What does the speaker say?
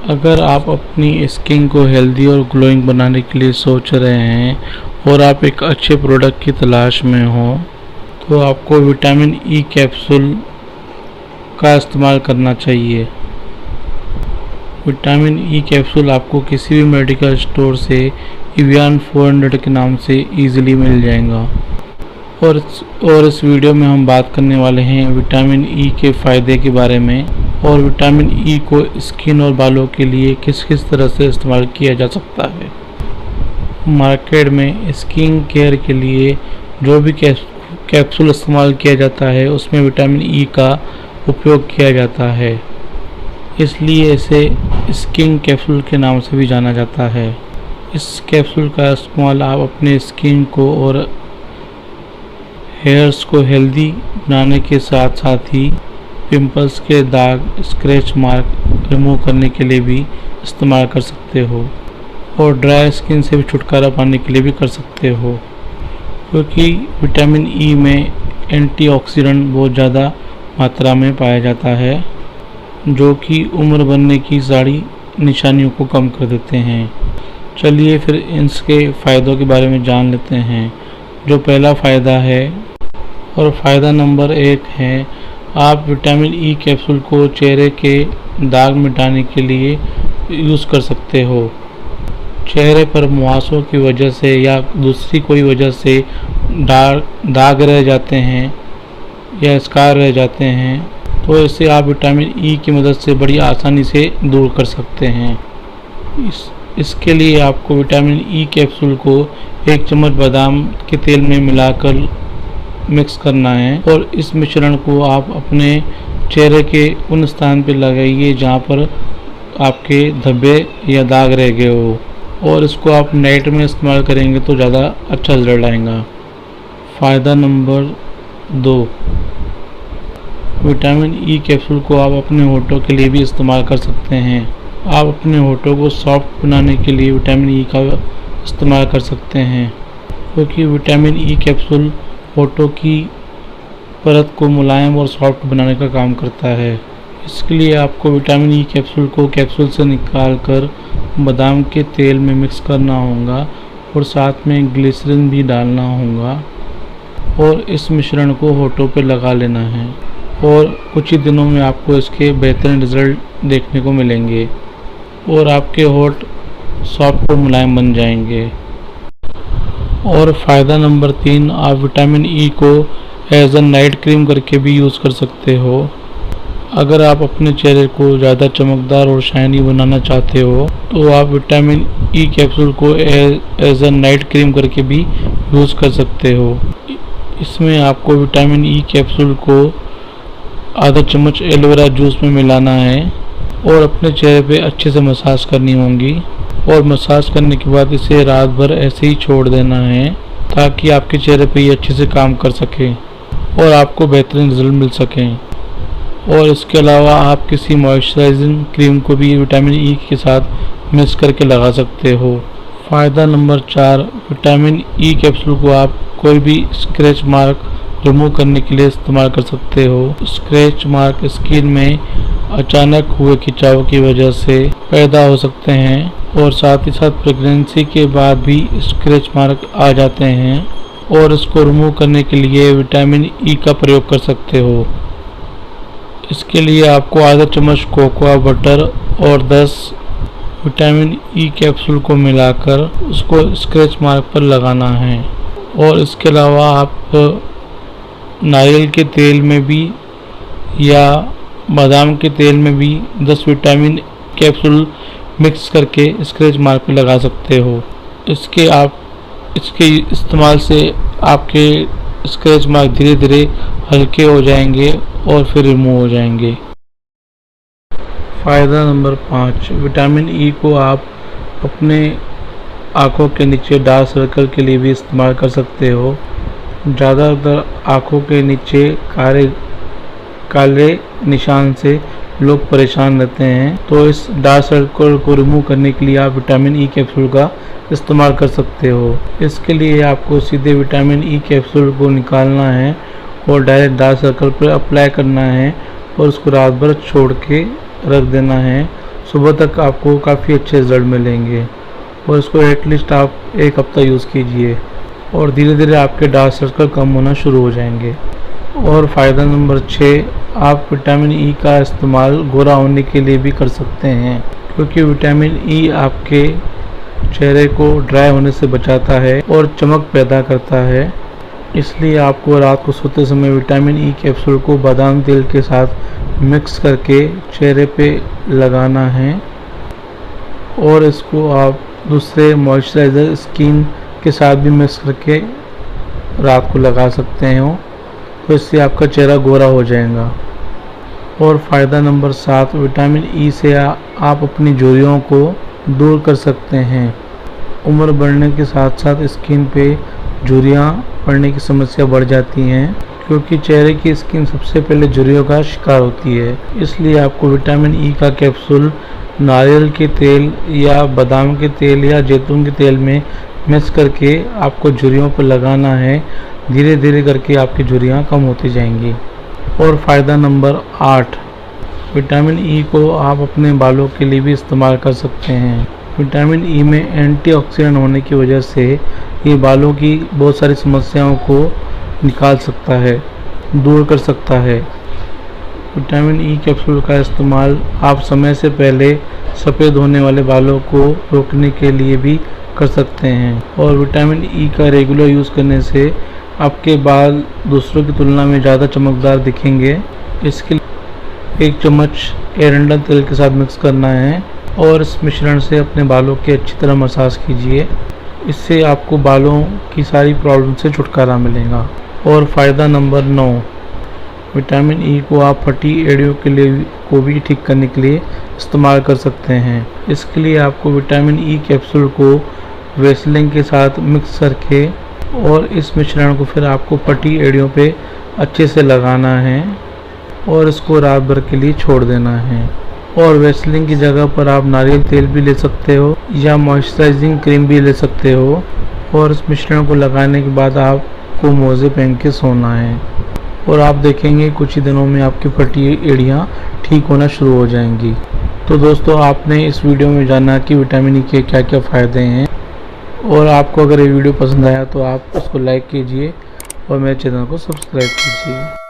अगर आप अपनी स्किन को हेल्दी और ग्लोइंग बनाने के लिए सोच रहे हैं और आप एक अच्छे प्रोडक्ट की तलाश में हो तो आपको विटामिन ई कैप्सूल का इस्तेमाल करना चाहिए। विटामिन ई कैप्सूल आपको किसी भी मेडिकल स्टोर से इवियन 400 के नाम से इजीली मिल जाएगा। और इस वीडियो में हम बात करने वाले हैं विटामिन ई के फ़ायदे के बारे में और विटामिन ई को स्किन और बालों के लिए किस किस तरह से इस्तेमाल किया जा सकता है। मार्केट में स्किन केयर के लिए जो भी कैप्सूल इस्तेमाल किया जाता है उसमें विटामिन ई का उपयोग किया जाता है, इसलिए इसे स्किन कैप्सूल के नाम से भी जाना जाता है। इस कैप्सूल का इस्तेमाल आप अपने स्किन को और हेयर्स को हेल्दी बनाने के साथ साथ ही पिंपल्स के दाग, स्क्रैच मार्क रिमूव करने के लिए भी इस्तेमाल कर सकते हो और ड्राई स्किन से भी छुटकारा पाने के लिए भी कर सकते हो, क्योंकि विटामिन ई में एंटीऑक्सीडेंट बहुत ज़्यादा मात्रा में पाया जाता है जो कि उम्र बढ़ने की सारी निशानियों को कम कर देते हैं। चलिए फिर इसके फ़ायदों के बारे में जान लेते हैं। जो पहला फ़ायदा है और फ़ायदा नंबर 1 है, आप विटामिन ई कैप्सूल को चेहरे के दाग मिटाने के लिए यूज़ कर सकते हो। चेहरे पर मुहासों की वजह से या दूसरी कोई वजह से दाग रह जाते हैं या स्कार रह जाते हैं तो इसे आप विटामिन ई की मदद से बड़ी आसानी से दूर कर सकते हैं। इसके लिए आपको विटामिन ई कैप्सूल को 1 चम्मच बादाम के तेल में मिलाकर मिक्स करना है और इस मिश्रण को आप अपने चेहरे के उन स्थान पर लगाइए जहाँ पर आपके धब्बे या दाग रह गए हो और इसको आप नाइट में इस्तेमाल करेंगे तो ज़्यादा अच्छा रिजल्ट आएगा। फ़ायदा नंबर 2, विटामिन ई कैप्सूल को आप अपने होठों के लिए भी इस्तेमाल कर सकते हैं। आप अपने होठों को सॉफ्ट बनाने के लिए विटामिन ई का इस्तेमाल कर सकते हैं, क्योंकि विटामिन ई कैप्सूल होठों की परत को मुलायम और सॉफ्ट बनाने का काम करता है। इसके लिए आपको विटामिन ई कैप्सूल को कैप्सूल से निकालकर बादाम के तेल में मिक्स करना होगा और साथ में ग्लिसरीन भी डालना होगा और इस मिश्रण को होठों पर लगा लेना है और कुछ ही दिनों में आपको इसके बेहतरीन रिजल्ट देखने को मिलेंगे और आपके होठ सॉफ्ट और मुलायम बन जाएंगे। और फ़ायदा नंबर 3, आप विटामिन ई को एज अ नाइट क्रीम करके भी यूज़ कर सकते हो। अगर आप अपने चेहरे को ज़्यादा चमकदार और शाइनी बनाना चाहते हो तो आप विटामिन ई कैप्सूल को एज अ नाइट क्रीम करके भी यूज़ कर सकते हो। इसमें आपको विटामिन ई कैप्सूल को आधा चम्मच एलोवेरा जूस में मिलाना है और अपने चेहरे पे अच्छे से मसाज करनी होगी और मसाज करने के बाद इसे रात भर ऐसे ही छोड़ देना है ताकि आपके चेहरे पे ये अच्छे से काम कर सके और आपको बेहतरीन रिजल्ट मिल सके। और इसके अलावा आप किसी मॉइस्चराइजिंग क्रीम को भी विटामिन ई के साथ मिक्स करके लगा सकते हो। फ़ायदा नंबर 4, विटामिन ई कैप्सूल को आप कोई भी स्क्रैच मार्क रिमूव करने के लिए इस्तेमाल कर सकते हो। स्क्रैच मार्क स्किन में अचानक हुए खिंचाव की वजह से पैदा हो सकते हैं और साथ ही साथ प्रेगनेंसी के बाद भी स्क्रैच मार्क आ जाते हैं और इसको रिमूव करने के लिए विटामिन ई का प्रयोग कर सकते हो। इसके लिए आपको आधा चम्मच कोकोआ बटर और 10 विटामिन ई कैप्सूल को मिलाकर उसको स्क्रैच मार्क पर लगाना है। और इसके अलावा आप नारियल के तेल में भी या बादाम के तेल में भी 10 विटामिन कैप्सूल मिक्स करके स्क्रैच मार्क पे लगा सकते हो। इसके इस्तेमाल से आपके स्क्रैच मार्क धीरे धीरे हल्के हो जाएंगे और फिर रिमूव हो जाएंगे। फ़ायदा नंबर 5, विटामिन ई को आप अपने आँखों के नीचे डार्क सर्कल के लिए भी इस्तेमाल कर सकते हो। ज़्यादातर आँखों के नीचे काले निशान से लोग परेशान रहते हैं, तो इस डार्क सर्कल को रिमूव करने के लिए आप विटामिन ई कैप्सूल का इस्तेमाल कर सकते हो। इसके लिए आपको सीधे विटामिन ई कैप्सूल को निकालना है और डायरेक्ट डार्क सर्कल पर अप्लाई करना है और उसको रात भर छोड़ के रख देना है। सुबह तक आपको काफ़ी अच्छे रिजल्ट मिलेंगे। और इसको एटलीस्ट आप 1 हफ्ता यूज़ कीजिए और धीरे धीरे आपके डार्क सर्कल कम होना शुरू हो जाएंगे। और फ़ायदा नंबर 6, आप विटामिन ई का इस्तेमाल गोरा होने के लिए भी कर सकते हैं, क्योंकि विटामिन ई आपके चेहरे को ड्राई होने से बचाता है और चमक पैदा करता है। इसलिए आपको रात को सोते समय विटामिन ई कैप्सूल को बादाम तेल के साथ मिक्स करके चेहरे पे लगाना है और इसको आप दूसरे मॉइस्चराइज़र स्किन के साथ भी मिक्स करके रात को लगा सकते हो, तो इससे आपका चेहरा गोरा हो जाएगा। और फ़ायदा नंबर 7, विटामिन ई से आप अपनी झुर्रियों को दूर कर सकते हैं। उम्र बढ़ने के साथ साथ स्किन पे झुर्रियाँ पड़ने की समस्या बढ़ जाती हैं, क्योंकि चेहरे की स्किन सबसे पहले झुर्रियों का शिकार होती है। इसलिए आपको विटामिन ई का कैप्सूल नारियल के तेल या बादाम के तेल या जैतून के तेल में मिक्स करके आपको झुर्रियों पर लगाना है। धीरे धीरे करके आपकी झुर्रियाँ कम होती जाएंगी। और फ़ायदा नंबर 8, विटामिन ई को आप अपने बालों के लिए भी इस्तेमाल कर सकते हैं। विटामिन ई में एंटीऑक्सीडेंट होने की वजह से ये बालों की बहुत सारी समस्याओं को निकाल सकता है, दूर कर सकता है। विटामिन ई कैप्सूल का इस्तेमाल आप समय से पहले सफ़ेद होने वाले बालों को रोकने के लिए भी कर सकते हैं। और विटामिन ई का रेगुलर यूज़ करने से आपके बाल दूसरों की तुलना में ज़्यादा चमकदार दिखेंगे। इसके लिए 1 चम्मच एरंडा तेल के साथ मिक्स करना है और इस मिश्रण से अपने बालों की अच्छी तरह मसाज कीजिए। इससे आपको बालों की सारी प्रॉब्लम से छुटकारा मिलेगा। और फ़ायदा नंबर 9, विटामिन ई को आप फटी एड़ियों के लिए को भी ठीक करने के लिए इस्तेमाल कर सकते हैं। इसके लिए आपको विटामिन ई कैप्सूल को वैसलीन के साथ मिक्स करके और इस मिश्रण को फिर आपको फटी एड़ियों पे अच्छे से लगाना है और इसको रात भर के लिए छोड़ देना है। और वैसलीन की जगह पर आप नारियल तेल भी ले सकते हो या मॉइस्चराइजिंग क्रीम भी ले सकते हो। और इस मिश्रण को लगाने के बाद आपको मोज़े पहन के सोना है और आप देखेंगे कुछ ही दिनों में आपकी फटी एड़ियाँ ठीक होना शुरू हो जाएंगी। तो दोस्तों, आपने इस वीडियो में जाना कि विटामिन ई के क्या क्या फ़ायदे हैं। और आपको अगर ये वीडियो पसंद आया तो आप उसको लाइक कीजिए और मेरे चैनल को सब्सक्राइब कीजिए।